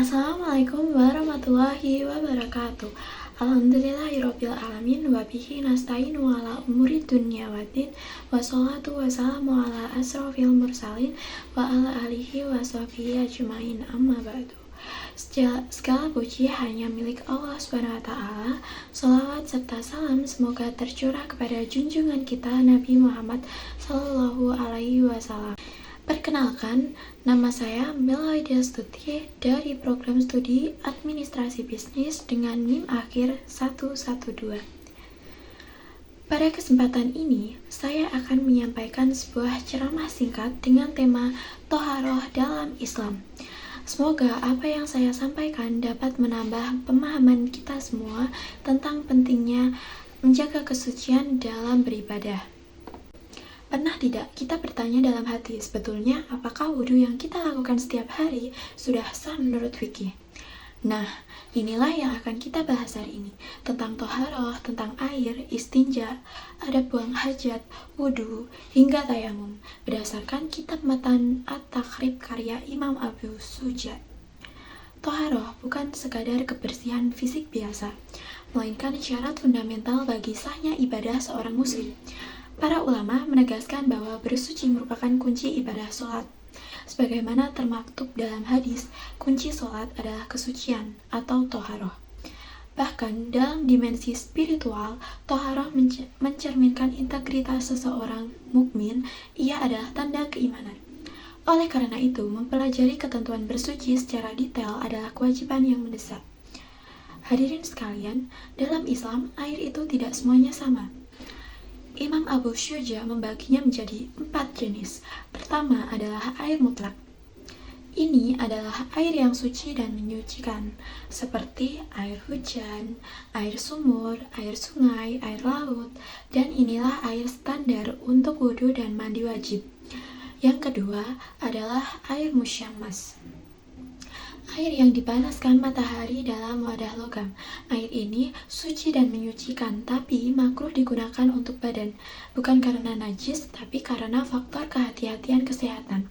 Assalamualaikum warahmatullahi wabarakatuh. Alhamdulillahirabbil alamin wa bihi nasta'inu ala umuri dunya waddin wassalatu wassalamu ala asrofil mursalin wa ala alihi wa sahbihi ajmain amma ba'du. Segala puji hanya milik Allah SWT. Salawat serta salam semoga tercurah kepada junjungan kita Nabi Muhammad SAW. Perkenalkan, nama saya Melaidia Stuti dari program studi Administrasi Bisnis dengan NIM akhir 112. Pada kesempatan ini, saya akan menyampaikan sebuah ceramah singkat dengan tema Toharoh dalam Islam. Semoga apa yang saya sampaikan dapat menambah pemahaman kita semua tentang pentingnya menjaga kesucian dalam beribadah. Pernah tidak kita bertanya dalam hati, sebetulnya apakah wudhu yang kita lakukan setiap hari sudah sah menurut fikih? Nah, inilah yang akan kita bahas hari ini, tentang toharoh, tentang air, istinja, adab buang hajat, wudhu, hingga tayamum, berdasarkan kitab Matan At-Takhrib karya Imam Abu Suja. Toharoh bukan sekadar kebersihan fisik biasa, melainkan syarat fundamental bagi sahnya ibadah seorang muslim. Para ulama menegaskan bahwa bersuci merupakan kunci ibadah sholat. Sebagaimana termaktub dalam hadis, kunci sholat adalah kesucian atau toharoh. Bahkan dalam dimensi spiritual, toharoh mencerminkan integritas seseorang mukmin. Ia adalah tanda keimanan. Oleh karena itu, mempelajari ketentuan bersuci secara detail adalah kewajiban yang mendesak. Hadirin sekalian, dalam Islam, air itu tidak semuanya sama. Imam Abu Syuja membaginya menjadi 4 jenis. Pertama adalah air mutlak. Ini adalah air yang suci dan menyucikan, seperti air hujan, air sumur, air sungai, air laut, dan inilah air standar untuk wudhu dan mandi wajib. Yang kedua adalah air musyammas. Air yang dipanaskan matahari dalam wadah logam. Air ini suci dan menyucikan, tapi makruh digunakan untuk badan. Bukan karena najis, tapi karena faktor kehati-hatian kesehatan.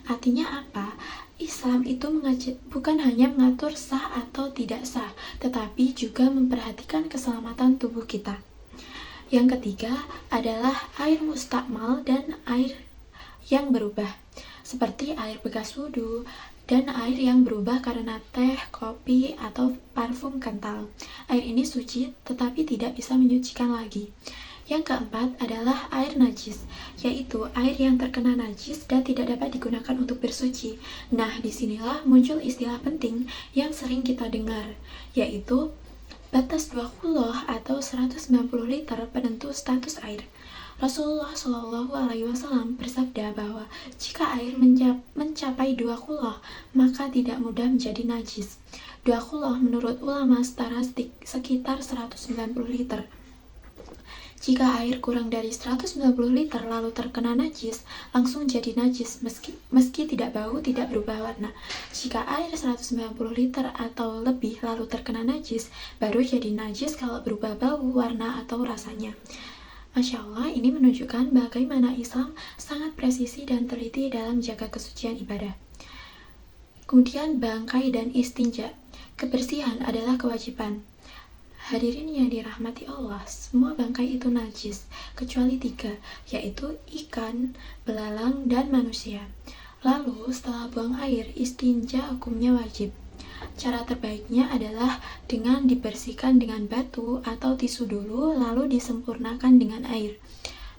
Artinya apa? Islam itu bukan hanya mengatur sah atau tidak sah, tetapi juga memperhatikan keselamatan tubuh kita. Yang ketiga adalah air mustakmal dan air yang berubah, seperti air bekas wudhu, dan air yang berubah karena teh, kopi, atau parfum kental. Air ini suci tetapi tidak bisa menyucikan lagi. Yang keempat adalah air najis, yaitu air yang terkena najis dan tidak dapat digunakan untuk bersuci. Nah, disinilah muncul istilah penting yang sering kita dengar, yaitu batas 20 atau 190 liter penentu status air. Rasulullah SAW bersabda bahwa jika air mencapai 20, maka tidak mudah menjadi najis. 20 menurut ulama setara sekitar 190 liter. Jika air kurang dari 190 liter lalu terkena najis, langsung jadi najis meski tidak bau, tidak berubah warna. Jika air 190 liter atau lebih lalu terkena najis, baru jadi najis kalau berubah bau, warna, atau rasanya. Masya Allah, ini menunjukkan bagaimana Islam sangat presisi dan teliti dalam menjaga kesucian ibadah. Kemudian bangkai dan istinja. Kebersihan adalah kewajiban. Hadirin yang dirahmati Allah, semua bangkai itu najis, kecuali 3, yaitu ikan, belalang, dan manusia. Lalu setelah buang air, istinja hukumnya wajib. Cara terbaiknya adalah dengan dibersihkan dengan batu atau tisu dulu, lalu disempurnakan dengan air.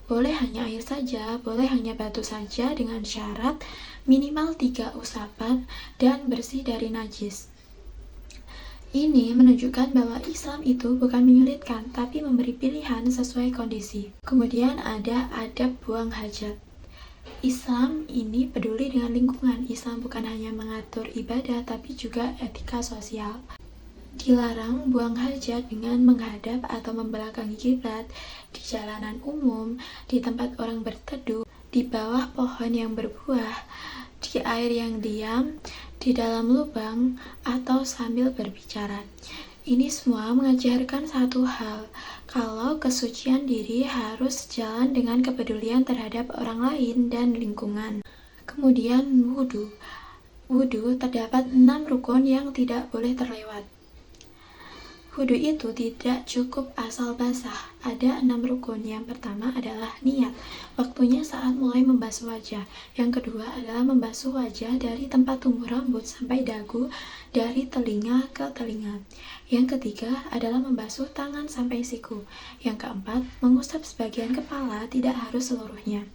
Boleh hanya air saja, boleh hanya batu saja, dengan syarat minimal 3 usapan dan bersih dari najis. Ini menunjukkan bahwa Islam itu bukan menyulitkan, tapi memberi pilihan sesuai kondisi. Kemudian ada adab buang hajat. Islam ini peduli dengan lingkungan. Islam bukan hanya mengatur ibadah, tapi juga etika sosial. Dilarang buang hajat dengan menghadap atau membelakangi kiblat, di jalanan umum, di tempat orang berteduh, di bawah pohon yang berbuah, di air yang diam, di dalam lubang, atau sambil berbicara. Ini semua mengajarkan satu hal, kalau kesucian diri harus sejalan dengan kepedulian terhadap orang lain dan lingkungan. Kemudian wudhu. wudhu terdapat 6 rukun yang tidak boleh terlewat. Wudhu itu tidak cukup asal basah. Ada 6 rukun. Yang pertama adalah niat. Waktunya saat mulai membasuh wajah. Yang kedua adalah membasuh wajah dari tempat tumbuh rambut sampai dagu, dari telinga ke telinga. Yang ketiga adalah membasuh tangan sampai siku. Yang keempat, mengusap sebagian kepala, tidak harus seluruhnya.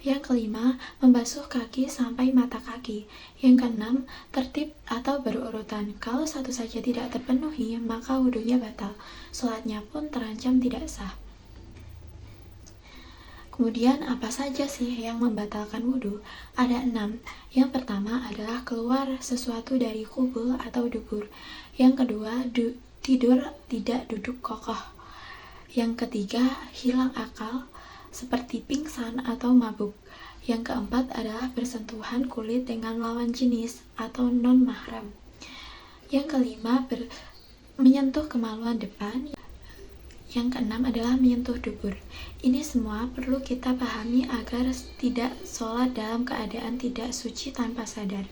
Yang kelima, membasuh kaki sampai mata kaki. Yang keenam, tertib atau berurutan. Kalau satu saja tidak terpenuhi, maka wudhunya batal. Sholatnya pun terancam tidak sah. Kemudian apa saja sih yang membatalkan wudhu? Ada 6. Yang pertama adalah keluar sesuatu dari kubul atau dubur. Yang kedua, tidur tidak duduk kokoh. Yang ketiga, hilang akal, seperti pingsan atau mabuk. Yang keempat adalah bersentuhan kulit dengan lawan jenis atau non-mahram. Yang kelima, menyentuh kemaluan depan. Yang keenam adalah menyentuh dubur. Ini semua perlu kita pahami agar tidak sholat dalam keadaan tidak suci tanpa sadar.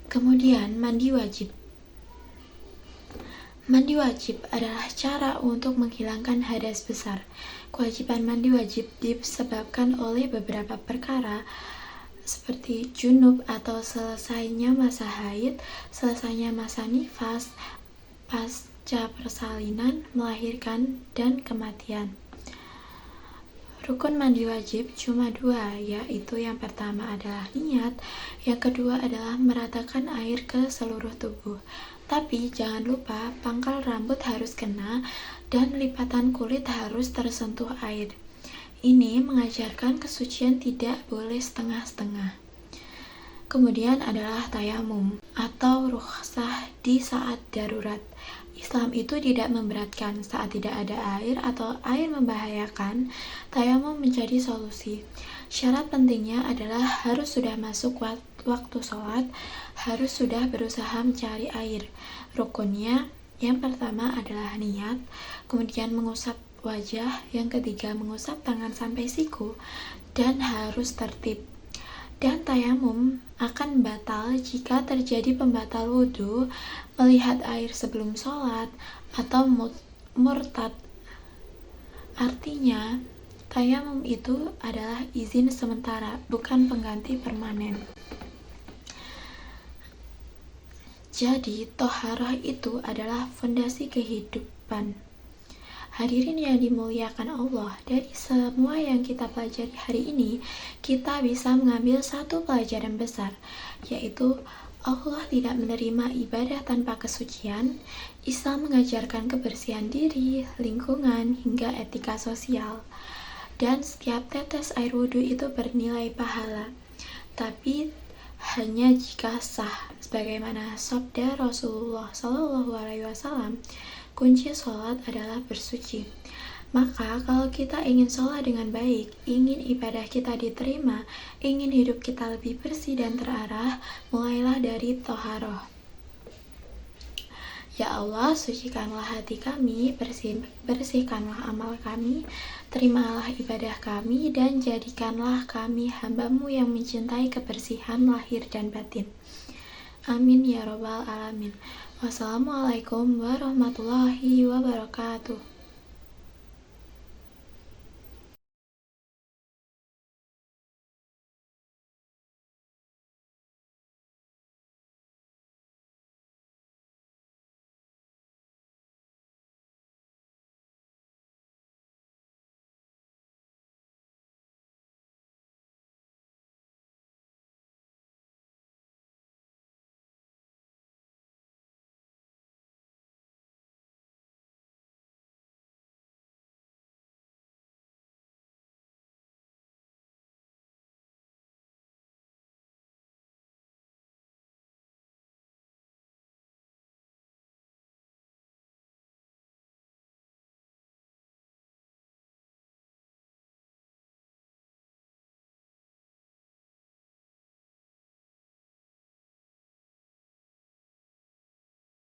Kemudian, mandi wajib. Mandi wajib adalah cara untuk menghilangkan hadas besar. Kewajiban mandi wajib disebabkan oleh beberapa perkara seperti junub atau selesainya masa haid, selesainya masa nifas, pasca persalinan, melahirkan, dan kematian. Rukun mandi wajib cuma 2, yaitu yang pertama adalah niat, yang kedua adalah meratakan air ke seluruh tubuh. Tapi jangan lupa pangkal rambut harus kena dan lipatan kulit harus tersentuh air. Ini mengajarkan kesucian tidak boleh setengah-setengah. Kemudian adalah tayamum atau rukhsah di saat darurat. Islam itu tidak memberatkan. Saat tidak ada air atau air membahayakan, tayamum menjadi solusi. Syarat pentingnya adalah harus sudah masuk waktu sholat, harus sudah berusaha mencari air. Rukunnya, yang pertama adalah niat, kemudian mengusap wajah, yang ketiga mengusap tangan sampai siku, dan harus tertib. Dan tayamum akan batal jika terjadi pembatal wudhu, melihat air sebelum sholat, atau murtad. Artinya, tayamum itu adalah izin sementara, bukan pengganti permanen. Jadi, toharoh itu adalah fondasi kehidupan. Hadirin yang dimuliakan Allah, dari semua yang kita pelajari hari ini, kita bisa mengambil satu pelajaran besar, yaitu Allah tidak menerima ibadah tanpa kesucian. Islam mengajarkan kebersihan diri, lingkungan, hingga etika sosial. Dan setiap tetes air wudhu itu bernilai pahala. Tapi hanya jika sah, sebagaimana sabda Rasulullah SAW, kunci sholat adalah bersuci. Maka kalau kita ingin sholat dengan baik, ingin ibadah kita diterima, ingin hidup kita lebih bersih dan terarah, mulailah dari toharoh. Ya Allah, sucikanlah hati kami, bersihkanlah amal kami, terimalah ibadah kami, dan jadikanlah kami hamba-Mu yang mencintai kebersihan lahir dan batin. Amin ya robbal alamin. Wassalamualaikum warahmatullahi wabarakatuh.